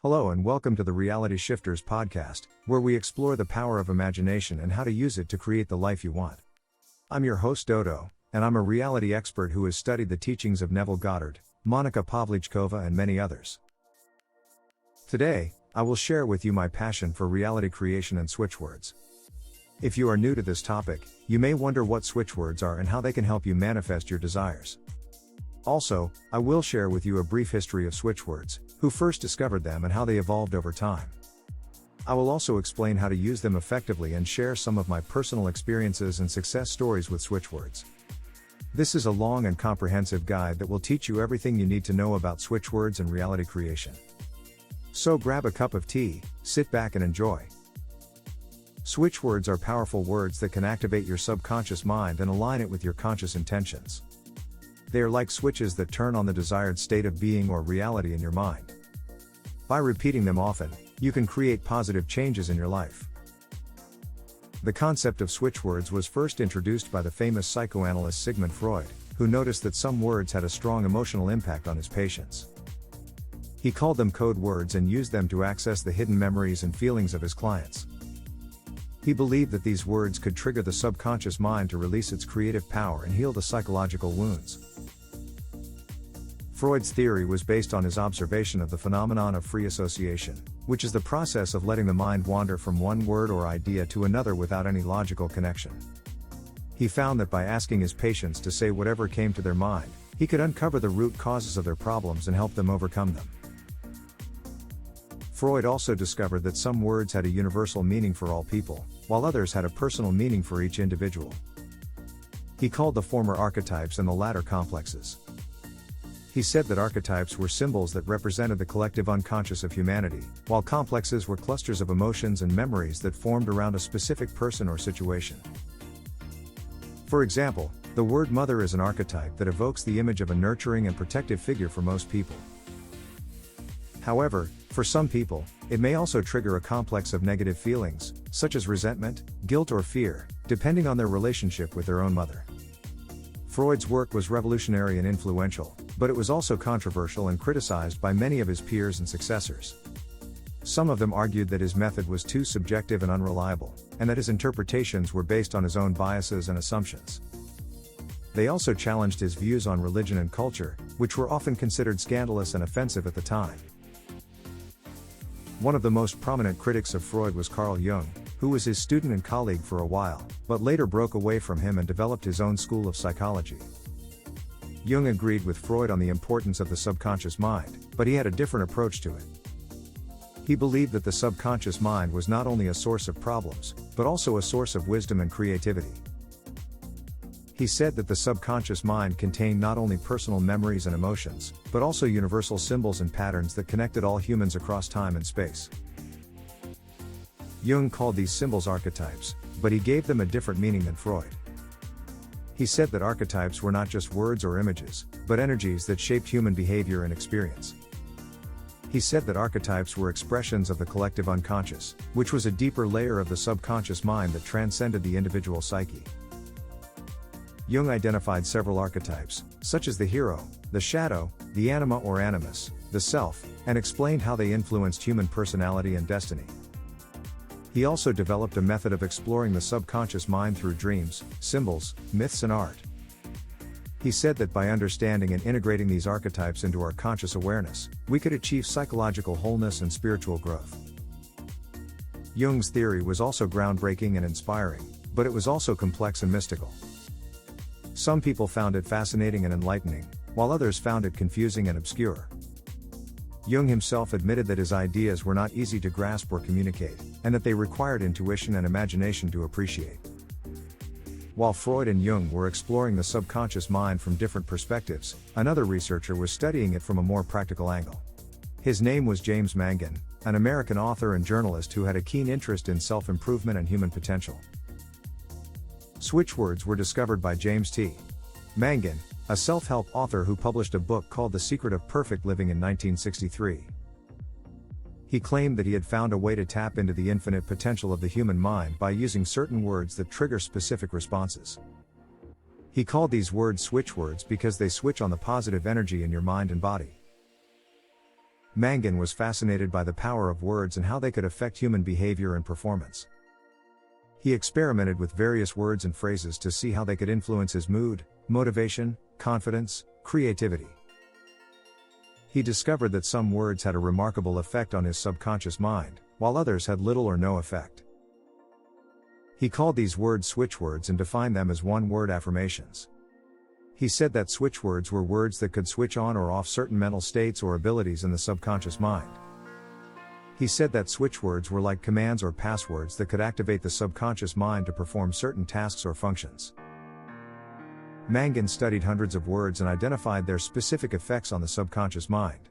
Hello and welcome to the Reality Shifters podcast, where we explore the power of imagination and how to use it to create the life you want. I'm your host Dodo, and I'm a reality expert who has studied the teachings of Neville Goddard, Monica Pavlichkova and many others. Today, I will share with you my passion for reality creation and switchwords. If you are new to this topic, you may wonder what switchwords are and how they can help you manifest your desires. Also, I will share with you a brief history of switchwords, who first discovered them and how they evolved over time. I will also explain how to use them effectively and share some of my personal experiences and success stories with switchwords. This is a long and comprehensive guide that will teach you everything you need to know about switchwords and reality creation. So grab a cup of tea, sit back and enjoy. Switchwords are powerful words that can activate your subconscious mind and align it with your conscious intentions. They are like switches that turn on the desired state of being or reality in your mind. By repeating them often, you can create positive changes in your life. The concept of switchwords was first introduced by the famous psychoanalyst Sigmund Freud, who noticed that some words had a strong emotional impact on his patients. He called them code words and used them to access the hidden memories and feelings of his clients. He believed that these words could trigger the subconscious mind to release its creative power and heal the psychological wounds. Freud's theory was based on his observation of the phenomenon of free association, which is the process of letting the mind wander from one word or idea to another without any logical connection. He found that by asking his patients to say whatever came to their mind, he could uncover the root causes of their problems and help them overcome them. Freud also discovered that some words had a universal meaning for all people, while others had a personal meaning for each individual. He called the former archetypes and the latter complexes. He said that archetypes were symbols that represented the collective unconscious of humanity, while complexes were clusters of emotions and memories that formed around a specific person or situation. For example, the word mother is an archetype that evokes the image of a nurturing and protective figure for most people. However, for some people, it may also trigger a complex of negative feelings, such as resentment, guilt or fear, depending on their relationship with their own mother. Freud's work was revolutionary and influential, but it was also controversial and criticized by many of his peers and successors. Some of them argued that his method was too subjective and unreliable, and that his interpretations were based on his own biases and assumptions. They also challenged his views on religion and culture, which were often considered scandalous and offensive at the time. One of the most prominent critics of Freud was Carl Jung, who was his student and colleague for a while, but later broke away from him and developed his own school of psychology. Jung agreed with Freud on the importance of the subconscious mind, but he had a different approach to it. He believed that the subconscious mind was not only a source of problems, but also a source of wisdom and creativity. He said that the subconscious mind contained not only personal memories and emotions, but also universal symbols and patterns that connected all humans across time and space. Jung called these symbols archetypes, but he gave them a different meaning than Freud. He said that archetypes were not just words or images, but energies that shaped human behavior and experience. He said that archetypes were expressions of the collective unconscious, which was a deeper layer of the subconscious mind that transcended the individual psyche. Jung identified several archetypes, such as the hero, the shadow, the anima or animus, the self, and explained how they influenced human personality and destiny. He also developed a method of exploring the subconscious mind through dreams, symbols, myths and art. He said that by understanding and integrating these archetypes into our conscious awareness, we could achieve psychological wholeness and spiritual growth. Jung's theory was also groundbreaking and inspiring, but it was also complex and mystical. Some people found it fascinating and enlightening, while others found it confusing and obscure. Jung himself admitted that his ideas were not easy to grasp or communicate, and that they required intuition and imagination to appreciate. While Freud and Jung were exploring the subconscious mind from different perspectives, another researcher was studying it from a more practical angle. His name was James Mangan, an American author and journalist who had a keen interest in self-improvement and human potential. Switchwords were discovered by James T. Mangan, a self-help author who published a book called The Secret of Perfect Living in 1963. He claimed that he had found a way to tap into the infinite potential of the human mind by using certain words that trigger specific responses. He called these words switchwords because they switch on the positive energy in your mind and body. Mangan was fascinated by the power of words and how they could affect human behavior and performance. He experimented with various words and phrases to see how they could influence his mood, motivation, confidence, creativity. He discovered that some words had a remarkable effect on his subconscious mind, while others had little or no effect. He called these words switchwords and defined them as one-word affirmations. He said that switchwords were words that could switch on or off certain mental states or abilities in the subconscious mind. He said that switchwords were like commands or passwords that could activate the subconscious mind to perform certain tasks or functions. Mangan studied hundreds of words and identified their specific effects on the subconscious mind.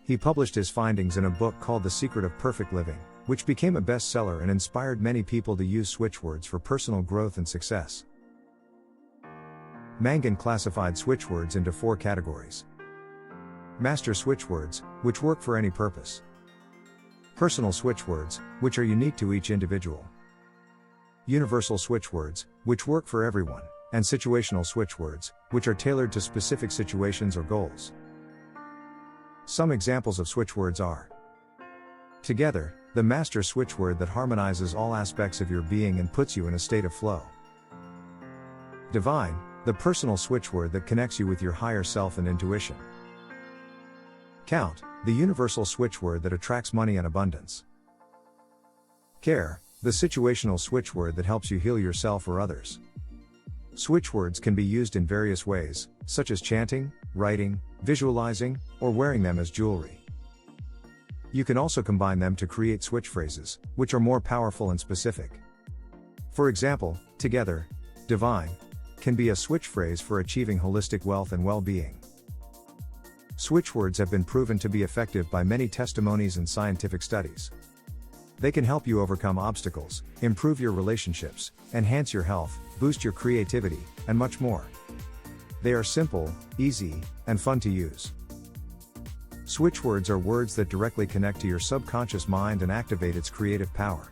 He published his findings in a book called The Secret of Perfect Living, which became a bestseller and inspired many people to use switchwords for personal growth and success. Mangan classified switchwords into 4 categories. Master switchwords, which work for any purpose. Personal switchwords, which are unique to each individual. Universal switchwords, which work for everyone, and situational switchwords, which are tailored to specific situations or goals. Some examples of switchwords are: together, the master switchword that harmonizes all aspects of your being and puts you in a state of flow. Divine, the personal switchword that connects you with your higher self and intuition. Count, the universal switchword that attracts money and abundance. Care, the situational switchword that helps you heal yourself or others. Switchwords can be used in various ways, such as chanting, writing, visualizing, or wearing them as jewelry. You can also combine them to create switch phrases, which are more powerful and specific. For example, together, divine, can be a switch phrase for achieving holistic wealth and well-being. Switchwords have been proven to be effective by many testimonies and scientific studies. They can help you overcome obstacles, improve your relationships, enhance your health, boost your creativity, and much more. They are simple, easy, and fun to use. Switchwords are words that directly connect to your subconscious mind and activate its creative power.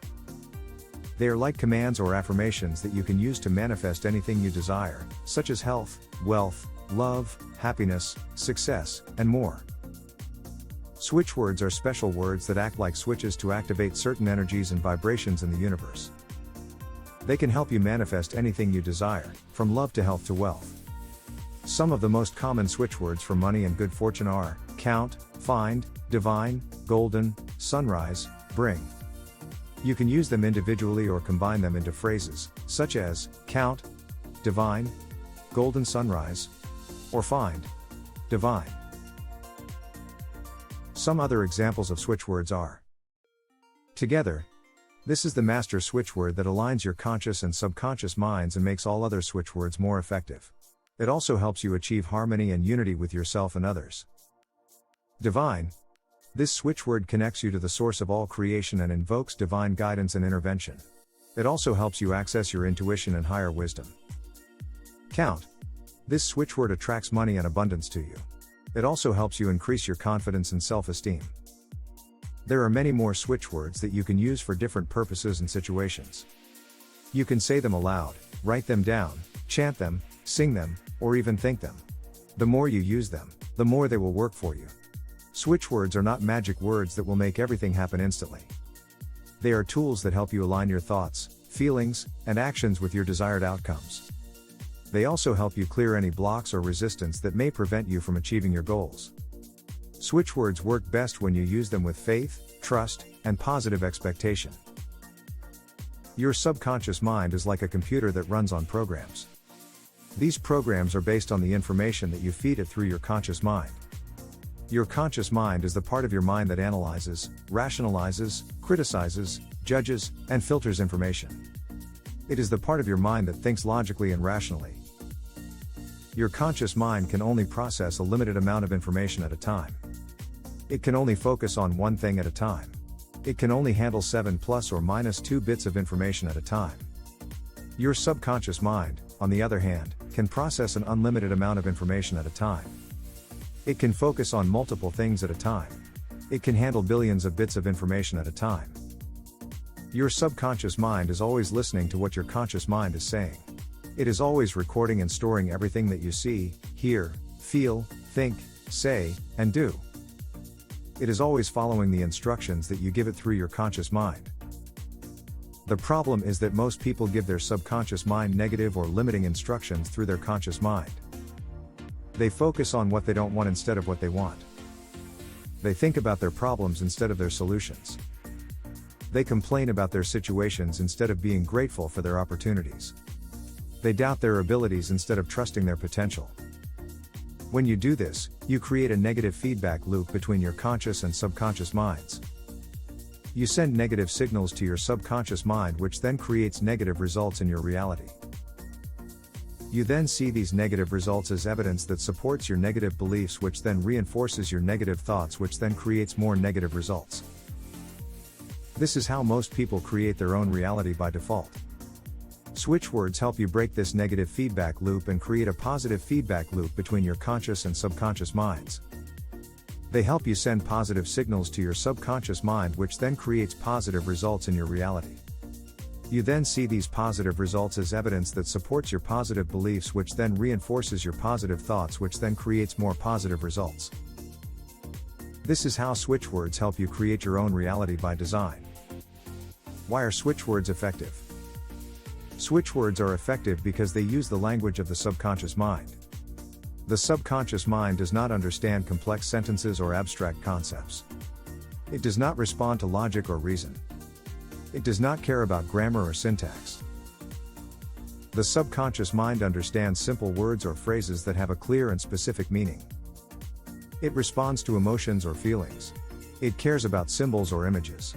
They are like commands or affirmations that you can use to manifest anything you desire, such as health, wealth, love, happiness, success, and more. Switchwords are special words that act like switches to activate certain energies and vibrations in the universe. They can help you manifest anything you desire, from love to health to wealth. Some of the most common switchwords for money and good fortune are: count, find, divine, golden, sunrise, bring. You can use them individually or combine them into phrases, such as count, divine, golden sunrise, or find, divine. Some other examples of switchwords are: together. This is the master switchword that aligns your conscious and subconscious minds and makes all other switchwords more effective. It also helps you achieve harmony and unity with yourself and others. Divine. This switchword connects you to the source of all creation and invokes divine guidance and intervention. It also helps you access your intuition and higher wisdom. Count. This switchword attracts money and abundance to you. It also helps you increase your confidence and self-esteem. There are many more switchwords that you can use for different purposes and situations. You can say them aloud, write them down, chant them, sing them, or even think them. The more you use them, the more they will work for you. Switchwords are not magic words that will make everything happen instantly. They are tools that help you align your thoughts, feelings, and actions with your desired outcomes. They also help you clear any blocks or resistance that may prevent you from achieving your goals. Switchwords work best when you use them with faith, trust, and positive expectation. Your subconscious mind is like a computer that runs on programs. These programs are based on the information that you feed it through your conscious mind. Your conscious mind is the part of your mind that analyzes, rationalizes, criticizes, judges, and filters information. It is the part of your mind that thinks logically and rationally. Your conscious mind can only process a limited amount of information at a time. It can only focus on one thing at a time. It can only handle 7 plus or minus 2 bits of information at a time. Your subconscious mind, on the other hand, can process an unlimited amount of information at a time. It can focus on multiple things at a time. It can handle billions of bits of information at a time. Your subconscious mind is always listening to what your conscious mind is saying. It is always recording and storing everything that you see, hear, feel, think, say, and do. It is always following the instructions that you give it through your conscious mind. The problem is that most people give their subconscious mind negative or limiting instructions through their conscious mind. They focus on what they don't want instead of what they want. They think about their problems instead of their solutions. They complain about their situations instead of being grateful for their opportunities. They doubt their abilities instead of trusting their potential. When you do this, you create a negative feedback loop between your conscious and subconscious minds. You send negative signals to your subconscious mind, which then creates negative results in your reality. You then see these negative results as evidence that supports your negative beliefs, which then reinforces your negative thoughts, which then creates more negative results. This is how most people create their own reality by default. Switchwords help you break this negative feedback loop and create a positive feedback loop between your conscious and subconscious minds. They help you send positive signals to your subconscious mind, which then creates positive results in your reality. You then see these positive results as evidence that supports your positive beliefs, which then reinforces your positive thoughts, which then creates more positive results. This is how switchwords help you create your own reality by design. Why are switchwords effective? Switchwords are effective because they use the language of the subconscious mind. The subconscious mind does not understand complex sentences or abstract concepts. It does not respond to logic or reason. It does not care about grammar or syntax. The subconscious mind understands simple words or phrases that have a clear and specific meaning. It responds to emotions or feelings. It cares about symbols or images.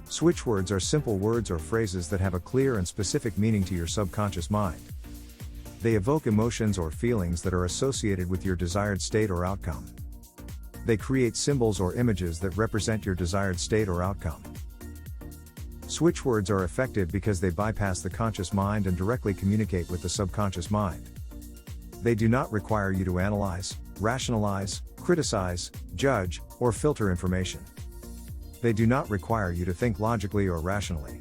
Switchwords are simple words or phrases that have a clear and specific meaning to your subconscious mind. They evoke emotions or feelings that are associated with your desired state or outcome. They create symbols or images that represent your desired state or outcome. Switchwords are effective because they bypass the conscious mind and directly communicate with the subconscious mind. They do not require you to analyze, rationalize, criticize, judge, or filter information. They do not require you to think logically or rationally.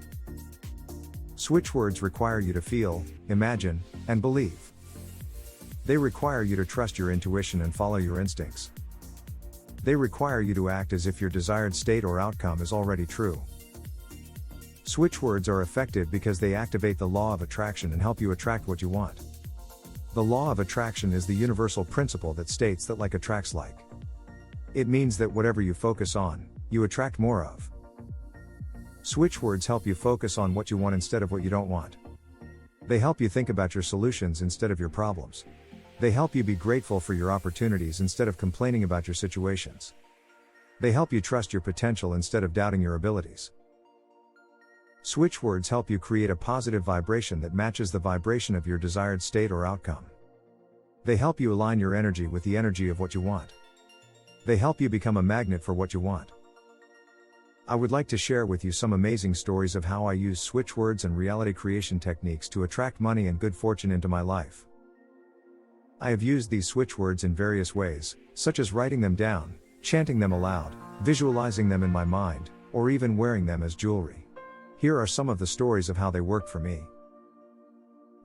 Switchwords require you to feel, imagine, and believe. They require you to trust your intuition and follow your instincts. They require you to act as if your desired state or outcome is already true. Switchwords are effective because they activate the law of attraction and help you attract what you want. The law of attraction is the universal principle that states that like attracts like. It means that whatever you focus on, you attract more of. Switchwords help you focus on what you want instead of what you don't want. They help you think about your solutions instead of your problems. They help you be grateful for your opportunities instead of complaining about your situations. They help you trust your potential instead of doubting your abilities. Switchwords help you create a positive vibration that matches the vibration of your desired state or outcome. They help you align your energy with the energy of what you want. They help you become a magnet for what you want. I would like to share with you some amazing stories of how I use switchwords and reality creation techniques to attract money and good fortune into my life. I have used these switchwords in various ways, such as writing them down, chanting them aloud, visualizing them in my mind, or even wearing them as jewelry. Here are some of the stories of how they worked for me.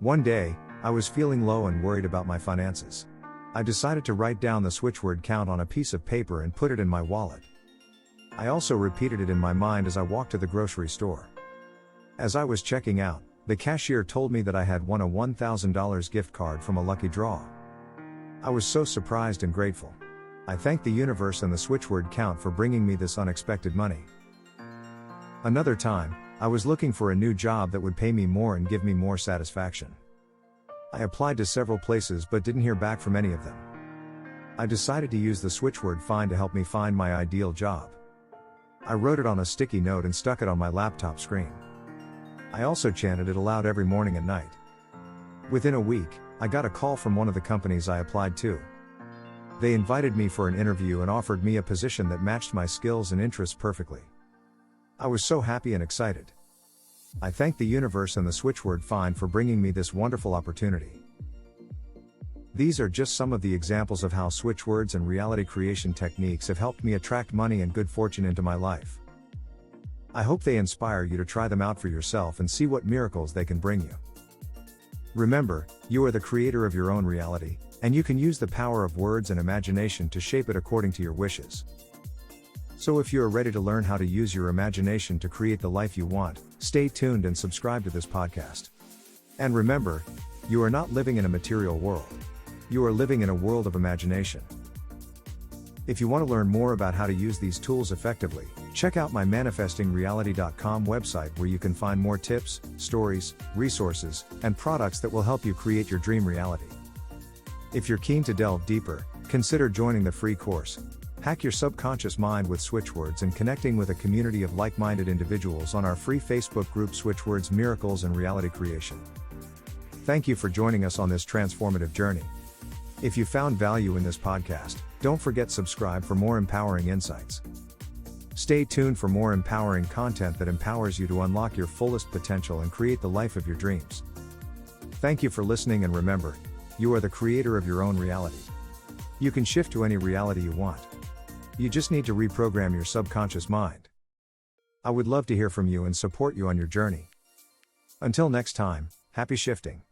One day, I was feeling low and worried about my finances. I decided to write down the switchword count on a piece of paper and put it in my wallet. I also repeated it in my mind as I walked to the grocery store. As I was checking out, the cashier told me that I had won a $1,000 gift card from a lucky draw. I was so surprised and grateful. I thanked the universe and the switchword count for bringing me this unexpected money. Another time, I was looking for a new job that would pay me more and give me more satisfaction. I applied to several places but didn't hear back from any of them. I decided to use the switchword find to help me find my ideal job. I wrote it on a sticky note and stuck it on my laptop screen. I also chanted it aloud every morning and night. Within a week, I got a call from one of the companies I applied to. They invited me for an interview and offered me a position that matched my skills and interests perfectly. I was so happy and excited. I thanked the universe and the switchword find for bringing me this wonderful opportunity. These are just some of the examples of how switchwords and reality creation techniques have helped me attract money and good fortune into my life. I hope they inspire you to try them out for yourself and see what miracles they can bring you. Remember, you are the creator of your own reality, and you can use the power of words and imagination to shape it according to your wishes. So if you are ready to learn how to use your imagination to create the life you want, stay tuned and subscribe to this podcast. And remember, you are not living in a material world. You are living in a world of imagination. If you want to learn more about how to use these tools effectively, check out my manifestingreality.com website, where you can find more tips, stories, resources, and products that will help you create your dream reality. If you're keen to delve deeper, consider joining the free course, Hack Your Subconscious Mind with Switchwords, and connecting with a community of like-minded individuals on our free Facebook group Switchwords Miracles and Reality Creation. Thank you for joining us on this transformative journey. If you found value in this podcast, don't forget subscribe for more empowering insights. Stay tuned for more empowering content that empowers you to unlock your fullest potential and create the life of your dreams. Thank you for listening, and remember, you are the creator of your own reality. You can shift to any reality you want. You just need to reprogram your subconscious mind. I would love to hear from you and support you on your journey. Until next time, happy shifting.